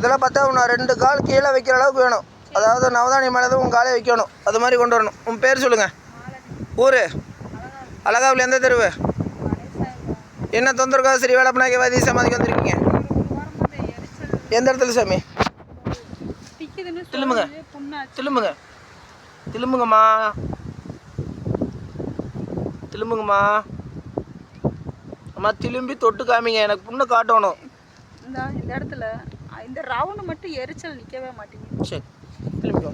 இதெல்லாம் பார்த்தா உன்னை 2 கால் கீழே வைக்கிற அளவுக்கு வேணும். அதாவது நவதானி மேலே தான் உன் காலே வைக்கணும். அது மாதிரி கொண்டு வரணும். உன் பேர் சொல்லுங்கள். ஊர் அழகாவில் எந்த தெருவு? என்ன தொந்தரவுக்காக சரி வேலைப்பனாக்கி வாதி சமாதிக்கு வந்திருக்கீங்க? எந்த இடத்துல சாமி? திரும்புங்க திரும்புங்க திரும்புங்கம்மா திரும்புங்கம்மா. அம்மா திரும்பி தொட்டு காமிங்க. எனக்கு புண்ணை காட்டணும். இந்த இடத்துல இந்த ரவுண்டு மட்டும் எரிச்சல் நிற்கவே மாட்டேங்குது. சரி திரும்பி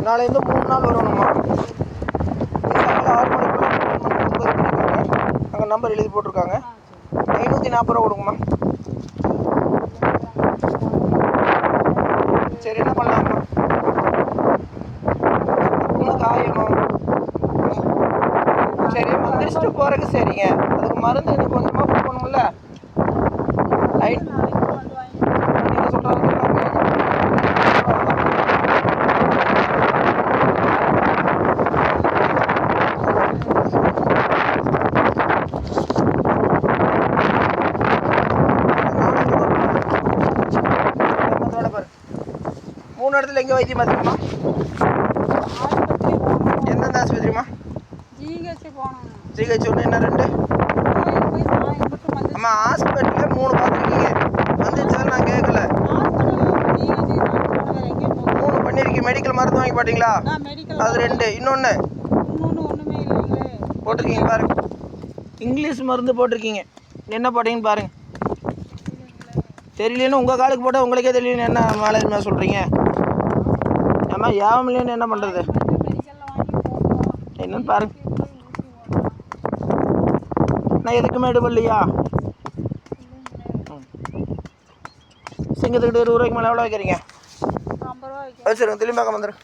நாளைந்து 3 நாள் வரணும்மா. சாயங்காலம் 6 மணிக்குள்ள அங்கே நம்பர் எழுதி போட்டிருக்காங்க. 540 ரூபா கொடுங்கம்மா. சரி என்ன பண்ணலாம்மா? புண்ணு காயணும். சரி மந்திரிச்சிட்டு போகிறதுக்கு சரிங்க. அதுக்கு மருந்து எனக்கு கொஞ்சமாக கொடுக்கணும்ல. நீங்கள் சொல்கிறது மூணு இடத்துல எங்கே வைத்தியம் பார்த்துக்கம்மா? எந்தெந்த ஆஸ்பத்திரிம்மா? ஜிஹெச் ஒன்று என்ன 2? அம்மா ஹாஸ்பிட்டலில் 3 பார்த்துருக்கீங்க. வந்துச்சு நான் கேட்கல. 3 பண்ணியிருக்கீங்க. மெடிக்கல் மருந்து வாங்கி பார்த்தீங்களா? அது 2. இன்னொன்று போட்டிருக்கீங்க பாருங்க. இங்கிலீஷ் மருந்து போட்டிருக்கீங்க. என்ன போட்டீங்கன்னு பாருங்க. தெரியலன்னு உங்கள் காலுக்கு போட்டால் உங்களுக்கே தெரியலன்னு என்ன மேலே சொல்கிறீங்க? ஏம்மா யாவமில்லைன்னு என்ன பண்ணுறது? என்னன்னு பாருங்க. நான் எதுக்குமே எடுபடலையா? சிங்கத்துக்கிட்ட 20 ரூபாய்க்கு மேலே எவ்வளோ வைக்கிறீங்க? வச்சுருங்க. திரும்பி பார்க்க வந்துடுறேன்.